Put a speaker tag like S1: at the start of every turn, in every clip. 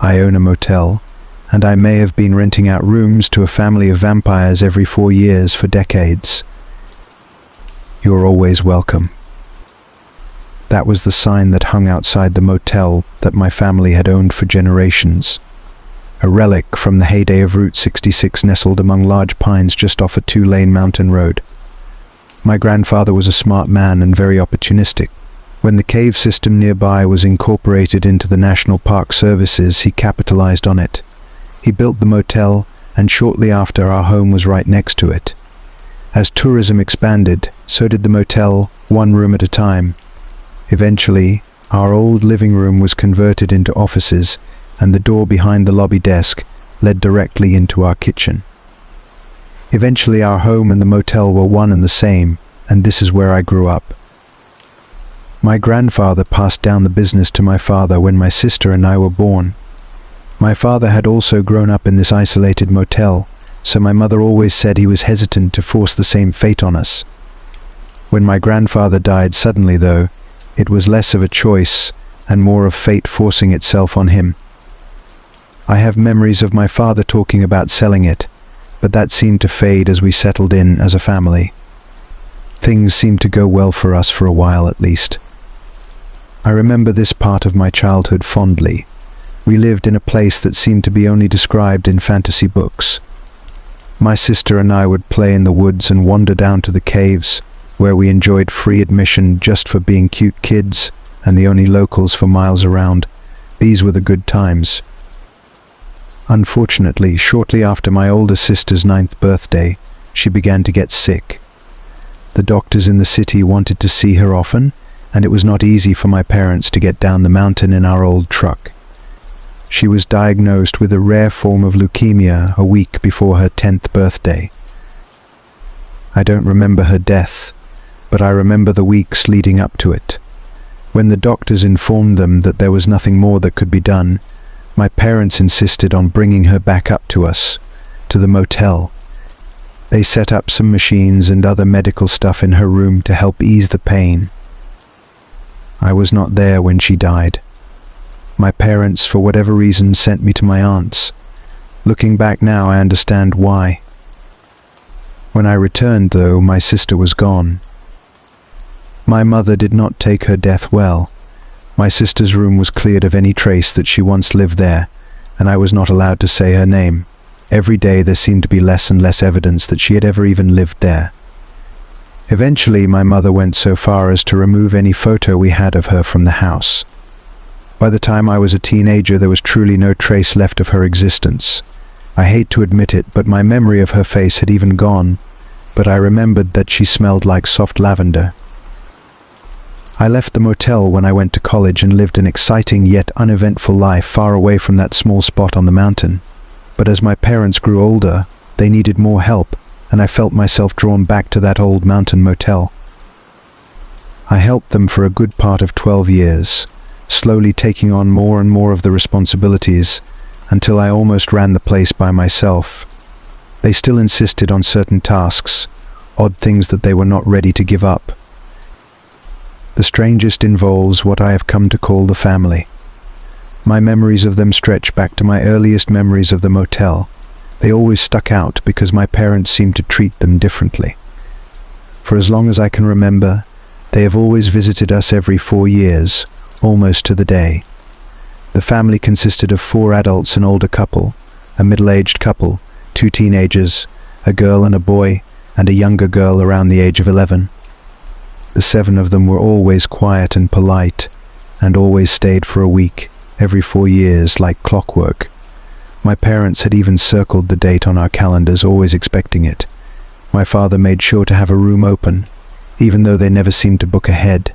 S1: I own a motel, and I may have been renting out rooms to a family of vampires every 4 years for decades. You're always welcome." That was the sign that hung outside the motel that my family had owned for generations. A relic from the heyday of Route 66 nestled among large pines just off a 2-lane mountain road. My grandfather was a smart man and very opportunistic. When the cave system nearby was incorporated into the National Park Services, he capitalized on it. He built the motel, and shortly after, our home was right next to it. As tourism expanded, so did the motel, one room at a time. Eventually, our old living room was converted into offices, and the door behind the lobby desk led directly into our kitchen. Eventually, our home and the motel were one and the same, and this is where I grew up. My grandfather passed down the business to my father when my sister and I were born. My father had also grown up in this isolated motel, so my mother always said he was hesitant to force the same fate on us. When my grandfather died suddenly, though, it was less of a choice and more of fate forcing itself on him. I have memories of my father talking about selling it, but that seemed to fade as we settled in as a family. Things seemed to go well for us for a while at least. I remember this part of my childhood fondly. We lived in a place that seemed to be only described in fantasy books. My sister and I would play in the woods and wander down to the caves, where we enjoyed free admission just for being cute kids and the only locals for miles around. These were the good times. Unfortunately, shortly after my older sister's 9th birthday, she began to get sick. The doctors in the city wanted to see her often, and it was not easy for my parents to get down the mountain in our old truck. She was diagnosed with a rare form of leukemia a week before her 10th birthday. I don't remember her death, but I remember the weeks leading up to it. When the doctors informed them that there was nothing more that could be done, my parents insisted on bringing her back up to us, to the motel. They set up some machines and other medical stuff in her room to help ease the pain. I was not there when she died. My parents, for whatever reason, sent me to my aunt's. Looking back now, I understand why. When I returned, though, my sister was gone. My mother did not take her death well. My sister's room was cleared of any trace that she once lived there, and I was not allowed to say her name. Every day there seemed to be less and less evidence that she had ever even lived there. Eventually, my mother went so far as to remove any photo we had of her from the house. By the time I was a teenager, there was truly no trace left of her existence. I hate to admit it, but my memory of her face had even gone, but I remembered that she smelled like soft lavender. I left the motel when I went to college and lived an exciting yet uneventful life far away from that small spot on the mountain. But as my parents grew older, they needed more help, and I felt myself drawn back to that old mountain motel. I helped them for a good part of 12 years, slowly taking on more and more of the responsibilities, until I almost ran the place by myself. They still insisted on certain tasks, odd things that they were not ready to give up. The strangest involves what I have come to call the family. My memories of them stretch back to my earliest memories of the motel. They always stuck out because my parents seemed to treat them differently. For as long as I can remember, they have always visited us every 4 years, almost to the day. The family consisted of 4 adults, an older couple, a middle-aged couple, 2 teenagers, a girl and a boy, and a younger girl around the age of 11. The 7 of them were always quiet and polite, and always stayed for a week, every 4 years, like clockwork. My parents had even circled the date on our calendars, always expecting it. My father made sure to have a room open, even though they never seemed to book ahead.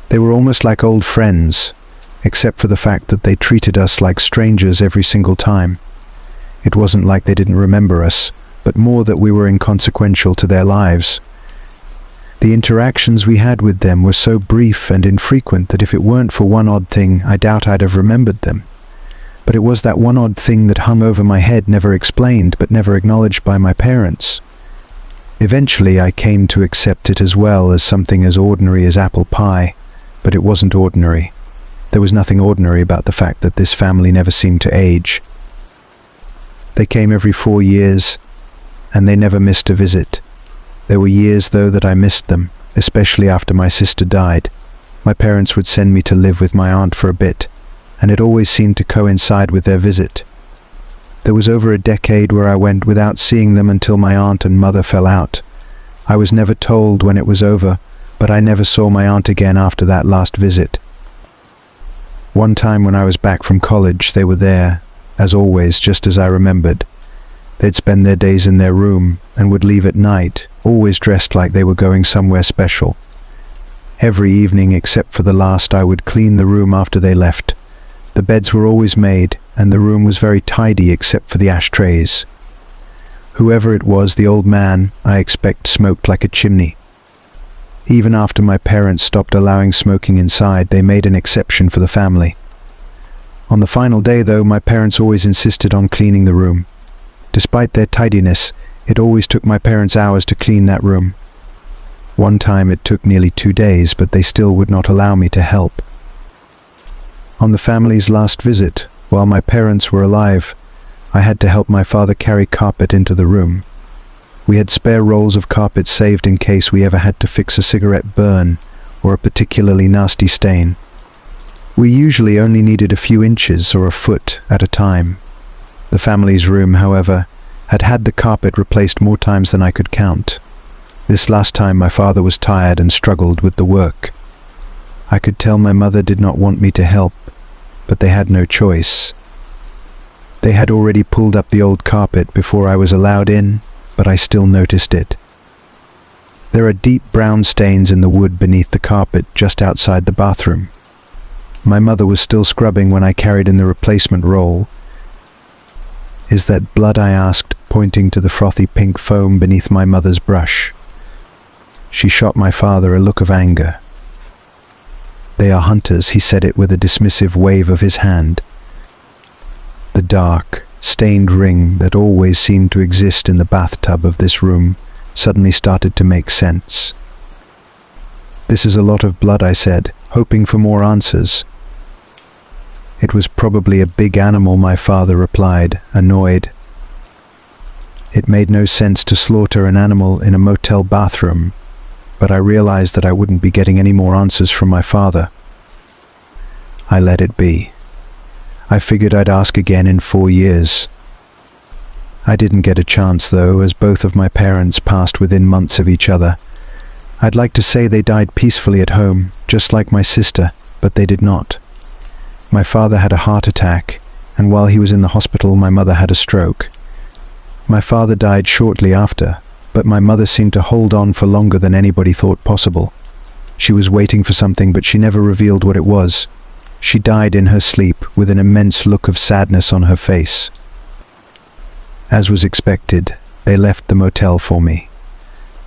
S1: They were almost like old friends, except for the fact that they treated us like strangers every single time. It wasn't like they didn't remember us, but more that we were inconsequential to their lives. The interactions we had with them were so brief and infrequent that if it weren't for one odd thing, I doubt I'd have remembered them. But it was that one odd thing that hung over my head, never explained, but never acknowledged by my parents. Eventually, I came to accept it as well as something as ordinary as apple pie, but it wasn't ordinary. There was nothing ordinary about the fact that this family never seemed to age. They came every 4 years, and they never missed a visit. There were years, though, that I missed them, especially after my sister died. My parents would send me to live with my aunt for a bit, and it always seemed to coincide with their visit. There was over a decade where I went without seeing them until my aunt and mother fell out. I was never told when it was over, but I never saw my aunt again after that last visit. One time when I was back from college, they were there, as always, just as I remembered. They'd spend their days in their room and would leave at night, always dressed like they were going somewhere special. Every evening except for the last, I would clean the room after they left. The beds were always made, and the room was very tidy except for the ashtrays. Whoever it was, the old man, I expect, smoked like a chimney. Even after my parents stopped allowing smoking inside, they made an exception for the family. On the final day, though, my parents always insisted on cleaning the room. Despite their tidiness, it always took my parents hours to clean that room. One time it took nearly 2 days, but they still would not allow me to help. On the family's last visit, while my parents were alive, I had to help my father carry carpet into the room. We had spare rolls of carpet saved in case we ever had to fix a cigarette burn or a particularly nasty stain. We usually only needed a few inches or a foot at a time. The family's room, however, had had the carpet replaced more times than I could count. This last time my father was tired and struggled with the work. I could tell my mother did not want me to help, but they had no choice. They had already pulled up the old carpet before I was allowed in, but I still noticed it. There are deep brown stains in the wood beneath the carpet just outside the bathroom. My mother was still scrubbing when I carried in the replacement roll. "Is that blood?" I asked, pointing to the frothy pink foam beneath my mother's brush. She shot my father a look of anger. "They are hunters," he said it with a dismissive wave of his hand. The dark, stained ring that always seemed to exist in the bathtub of this room suddenly started to make sense. "This is a lot of blood," I said, hoping for more answers. "It was probably a big animal," my father replied, annoyed. It made no sense to slaughter an animal in a motel bathroom, but I realized that I wouldn't be getting any more answers from my father. I let it be. I figured I'd ask again in 4 years. I didn't get a chance, though, as both of my parents passed within months of each other. I'd like to say they died peacefully at home, just like my sister, but they did not. My father had a heart attack, and while he was in the hospital, my mother had a stroke. My father died shortly after, but my mother seemed to hold on for longer than anybody thought possible. She was waiting for something, but she never revealed what it was. She died in her sleep with an immense look of sadness on her face. As was expected, they left the motel for me.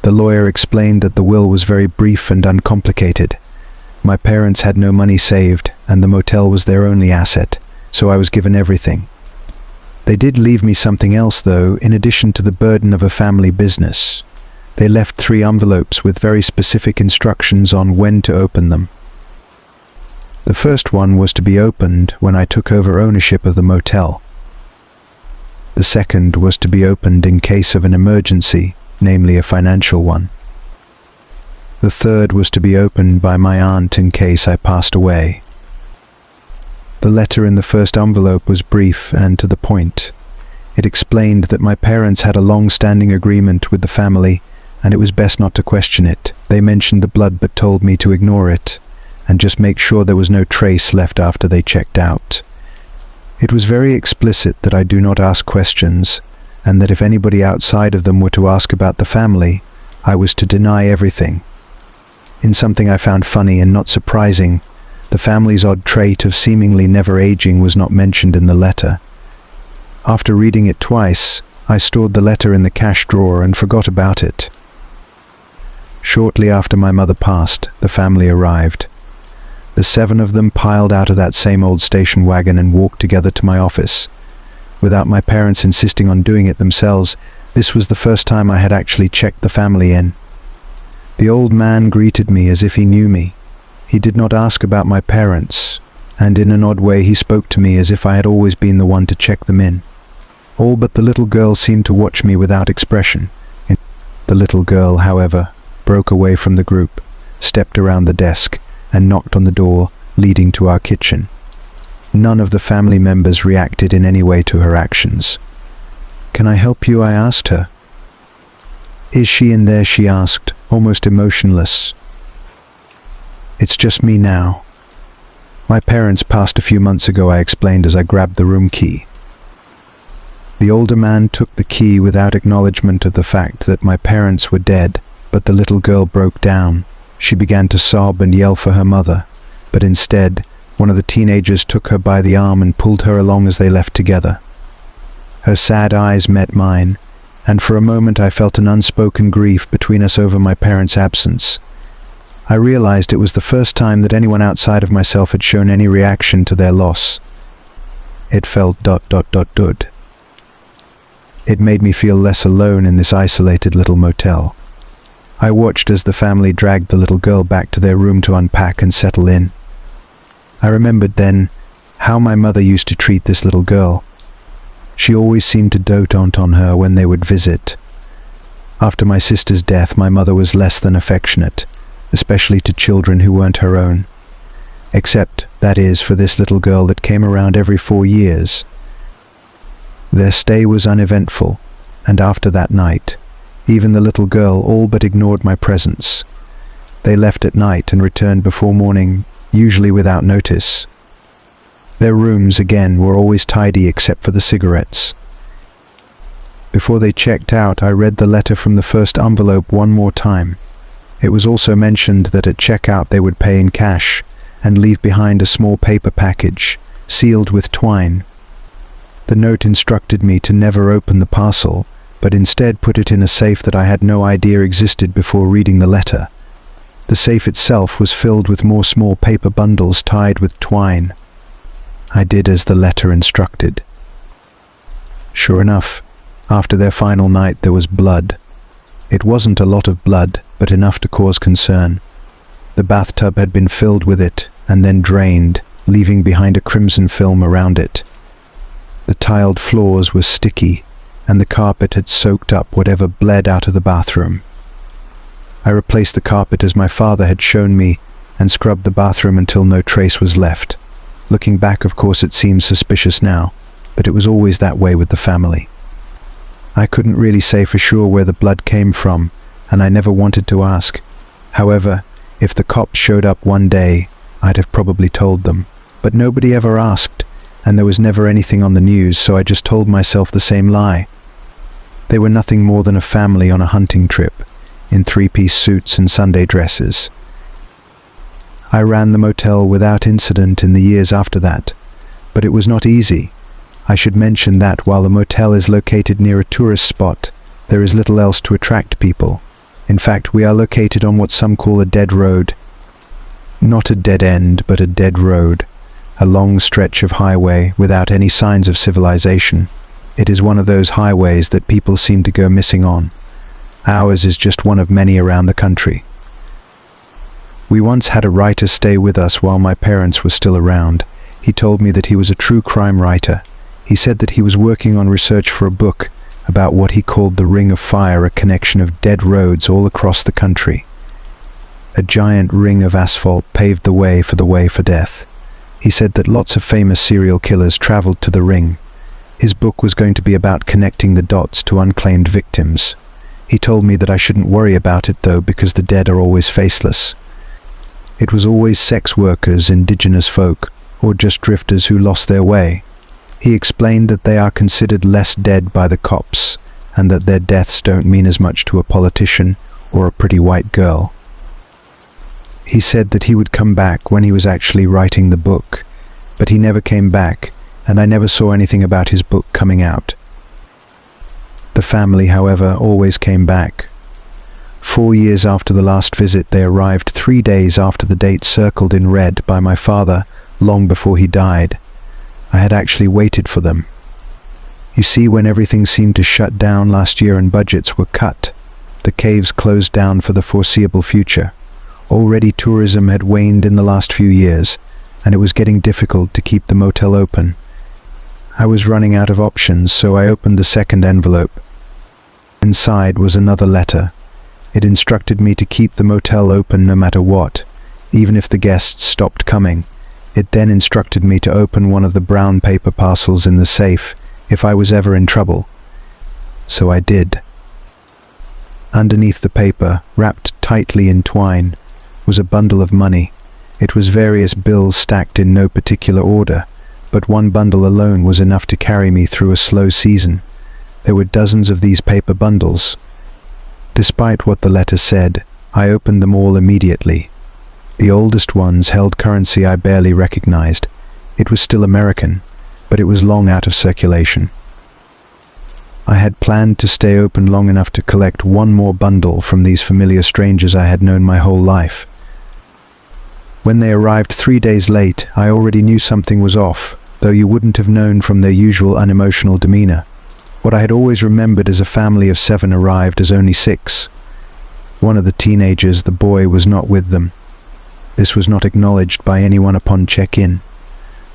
S1: The lawyer explained that the will was very brief and uncomplicated. My parents had no money saved, and the motel was their only asset, so I was given everything. They did leave me something else, though, in addition to the burden of a family business. They left 3 envelopes with very specific instructions on when to open them. The first one was to be opened when I took over ownership of the motel. The second was to be opened in case of an emergency, namely a financial one. The third was to be opened by my aunt in case I passed away. The letter in the first envelope was brief and to the point. It explained that my parents had a long-standing agreement with the family, and it was best not to question it. They mentioned the blood but told me to ignore it, and just make sure there was no trace left after they checked out. It was very explicit that I do not ask questions, and that if anybody outside of them were to ask about the family, I was to deny everything. In something I found funny and not surprising, the family's odd trait of seemingly never aging was not mentioned in the letter. After reading it twice, I stored the letter in the cash drawer and forgot about it. Shortly after my mother passed, the family arrived. The 7 of them piled out of that same old station wagon and walked together to my office. Without my parents insisting on doing it themselves, this was the first time I had actually checked the family in. The old man greeted me as if he knew me. He did not ask about my parents, and in an odd way he spoke to me as if I had always been the one to check them in. All but the little girl seemed to watch me without expression. The little girl, however, broke away from the group, stepped around the desk, and knocked on the door leading to our kitchen. None of the family members reacted in any way to her actions. "Can I help you?" I asked her. "Is she in there?" she asked, almost emotionless. "It's just me now. My parents passed a few months ago," I explained as I grabbed the room key. The older man took the key without acknowledgement of the fact that my parents were dead, but the little girl broke down. She began to sob and yell for her mother, but instead, one of the teenagers took her by the arm and pulled her along as they left together. Her sad eyes met mine, and for a moment I felt an unspoken grief between us over my parents' absence. I realized it was the first time that anyone outside of myself had shown any reaction to their loss. It felt ... good. It made me feel less alone in this isolated little motel. I watched as the family dragged the little girl back to their room to unpack and settle in. I remembered then how my mother used to treat this little girl. She always seemed to dote on her when they would visit. After my sister's death, my mother was less than affectionate, especially to children who weren't her own. Except, that is, for this little girl that came around every 4 years. Their stay was uneventful, and after that night, even the little girl all but ignored my presence. They left at night and returned before morning, usually without notice. Their rooms, again, were always tidy except for the cigarettes. Before they checked out, I read the letter from the first envelope one more time. It was also mentioned that at checkout they would pay in cash and leave behind a small paper package, sealed with twine. The note instructed me to never open the parcel, but instead put it in a safe that I had no idea existed before reading the letter. The safe itself was filled with more small paper bundles tied with twine. I did as the letter instructed. Sure enough, after their final night there was blood. It wasn't a lot of blood, but enough to cause concern. The bathtub had been filled with it and then drained, leaving behind a crimson film around it. The tiled floors were sticky, and the carpet had soaked up whatever bled out of the bathroom. I replaced the carpet as my father had shown me and scrubbed the bathroom until no trace was left. Looking back, of course, it seems suspicious now, but it was always that way with the family. I couldn't really say for sure where the blood came from, and I never wanted to ask. However, if the cops showed up one day, I'd have probably told them. But nobody ever asked, and there was never anything on the news, so I just told myself the same lie. They were nothing more than a family on a hunting trip, in 3-piece suits and Sunday dresses. I ran the motel without incident in the years after that, but it was not easy. I should mention that while the motel is located near a tourist spot, there is little else to attract people. In fact, we are located on what some call a dead road. Not a dead end, but a dead road. A long stretch of highway without any signs of civilization. It is one of those highways that people seem to go missing on. Ours is just one of many around the country. We once had a writer stay with us while my parents were still around. He told me that he was a true crime writer. He said that he was working on research for a book about what he called the Ring of Fire, a connection of dead roads all across the country. A giant ring of asphalt paved the way for death. He said that lots of famous serial killers traveled to the ring. His book was going to be about connecting the dots to unclaimed victims. He told me that I shouldn't worry about it though, because the dead are always faceless. It was always sex workers, indigenous folk, or just drifters who lost their way. He explained that they are considered less dead by the cops, and that their deaths don't mean as much to a politician or a pretty white girl. He said that he would come back when he was actually writing the book, but he never came back, and I never saw anything about his book coming out. The family, however, always came back. 4 years after the last visit, they arrived 3 days after the date circled in red by my father, long before he died. I had actually waited for them. You see, when everything seemed to shut down last year and budgets were cut, the caves closed down for the foreseeable future. Already tourism had waned in the last few years, and it was getting difficult to keep the motel open. I was running out of options, so I opened the second envelope. Inside was another letter. It instructed me to keep the motel open no matter what, even if the guests stopped coming. It then instructed me to open one of the brown paper parcels in the safe if I was ever in trouble. So I did. Underneath the paper, wrapped tightly in twine, was a bundle of money. It was various bills stacked in no particular order, but one bundle alone was enough to carry me through a slow season. There were dozens of these paper bundles. Despite what the letter said, I opened them all immediately. The oldest ones held currency I barely recognized. It was still American, but it was long out of circulation. I had planned to stay open long enough to collect one more bundle from these familiar strangers I had known my whole life. When they arrived 3 days late, I already knew something was off, though you wouldn't have known from their usual unemotional demeanor. What I had always remembered as a family of 7 arrived as only 6. One of the teenagers, the boy, was not with them. This was not acknowledged by anyone upon check-in.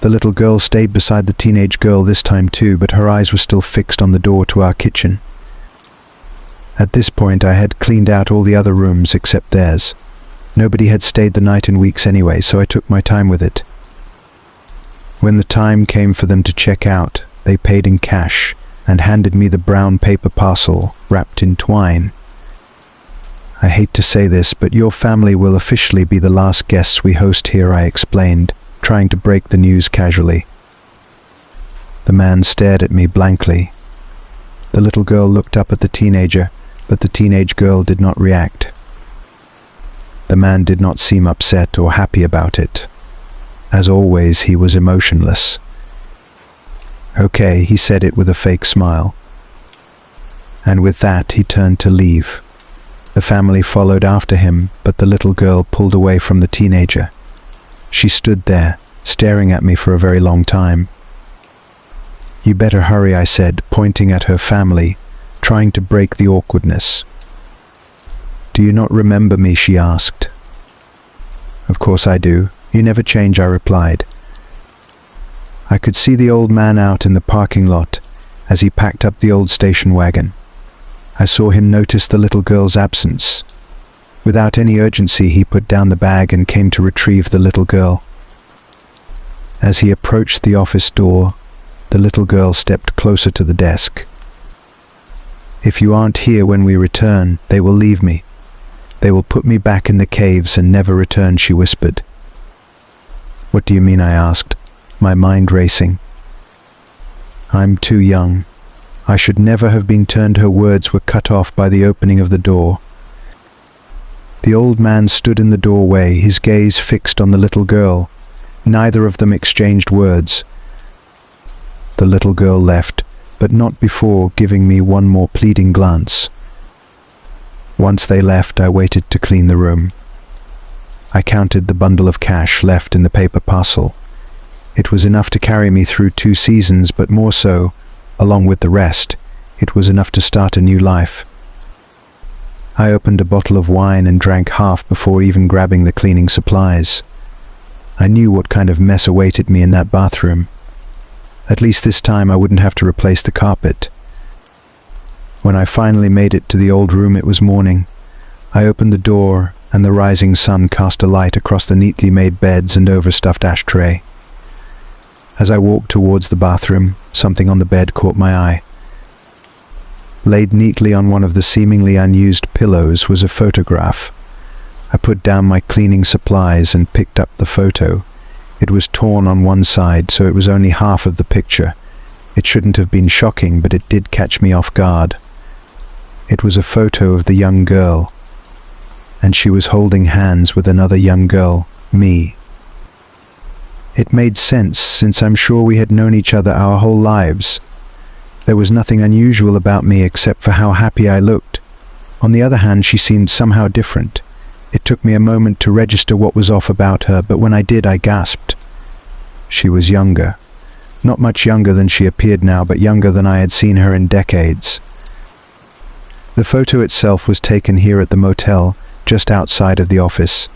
S1: The little girl stayed beside the teenage girl this time too, but her eyes were still fixed on the door to our kitchen. At this point I had cleaned out all the other rooms except theirs. Nobody had stayed the night in weeks anyway, so I took my time with it. When the time came for them to check out, they paid in cash and handed me the brown paper parcel wrapped in twine. I hate to say this, but your family will officially be the last guests we host here, I explained, trying to break the news casually. The man stared at me blankly. The little girl looked up at the teenager, but the teenage girl did not react. The man did not seem upset or happy about it. As always, he was emotionless. "Okay," he said it with a fake smile. And with that, he turned to leave. The family followed after him, but the little girl pulled away from the teenager. She stood there, staring at me for a very long time. "You better hurry," I said, pointing at her family, trying to break the awkwardness. "Do you not remember me?" she asked. "Of course I do. You never change," I replied. I could see the old man out in the parking lot as he packed up the old station wagon. I saw him notice the little girl's absence. Without any urgency, he put down the bag and came to retrieve the little girl. As he approached the office door, the little girl stepped closer to the desk. "If you aren't here when we return, they will leave me. They will put me back in the caves and never return," she whispered. "What do you mean?" I asked, my mind racing. "I'm too young. I should never have been turned." Her words were cut off by the opening of the door. The old man stood in the doorway, his gaze fixed on the little girl. Neither of them exchanged words. The little girl left, but not before giving me one more pleading glance. Once they left, I waited to clean the room. I counted the bundle of cash left in the paper parcel. It was enough to carry me through 2 seasons, but more so, along with the rest, it was enough to start a new life. I opened a bottle of wine and drank half before even grabbing the cleaning supplies. I knew what kind of mess awaited me in that bathroom. At least this time I wouldn't have to replace the carpet. When I finally made it to the old room, it was morning. I opened the door, and the rising sun cast a light across the neatly made beds and overstuffed ashtray. As I walked towards the bathroom, something on the bed caught my eye. Laid neatly on one of the seemingly unused pillows was a photograph. I put down my cleaning supplies and picked up the photo. It was torn on one side, so it was only half of the picture. It shouldn't have been shocking, but it did catch me off guard. It was a photo of the young girl, and she was holding hands with another young girl, me. It made sense, since I'm sure we had known each other our whole lives. There was nothing unusual about me except for how happy I looked. On the other hand, she seemed somehow different. It took me a moment to register what was off about her, but when I did, I gasped. She was younger. Not much younger than she appeared now, but younger than I had seen her in decades. The photo itself was taken here at the motel, just outside of the office.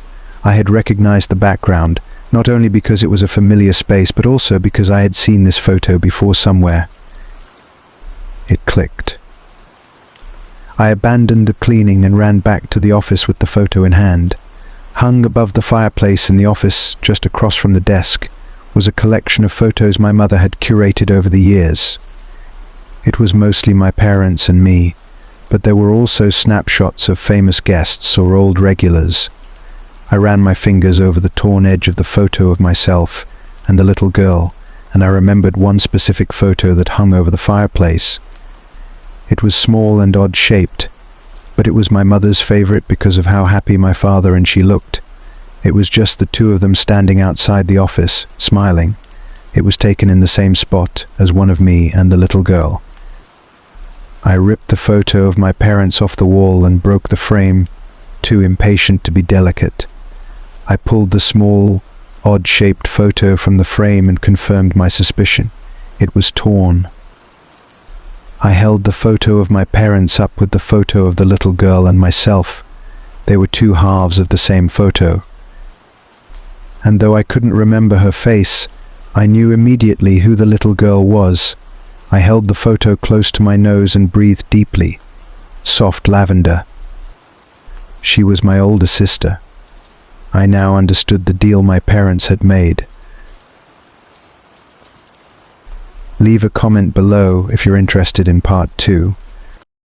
S1: I had recognized the background, not only because it was a familiar space, but also because I had seen this photo before somewhere. It clicked. I abandoned the cleaning and ran back to the office with the photo in hand. Hung above the fireplace in the office, just across from the desk, was a collection of photos my mother had curated over the years. It was mostly my parents and me, but there were also snapshots of famous guests or old regulars. I ran my fingers over the torn edge of the photo of myself and the little girl, and I remembered one specific photo that hung over the fireplace. It was small and odd-shaped, but it was my mother's favorite because of how happy my father and she looked. It was just the two of them standing outside the office, smiling. It was taken in the same spot as one of me and the little girl. I ripped the photo of my parents off the wall and broke the frame, too impatient to be delicate. I pulled the small, odd-shaped photo from the frame and confirmed my suspicion. It was torn. I held the photo of my parents up with the photo of the little girl and myself. They were two halves of the same photo. And though I couldn't remember her face, I knew immediately who the little girl was. I held the photo close to my nose and breathed deeply. Soft lavender. She was my older sister. I now understood the deal my parents had made. Leave a comment below if you're interested in part 2.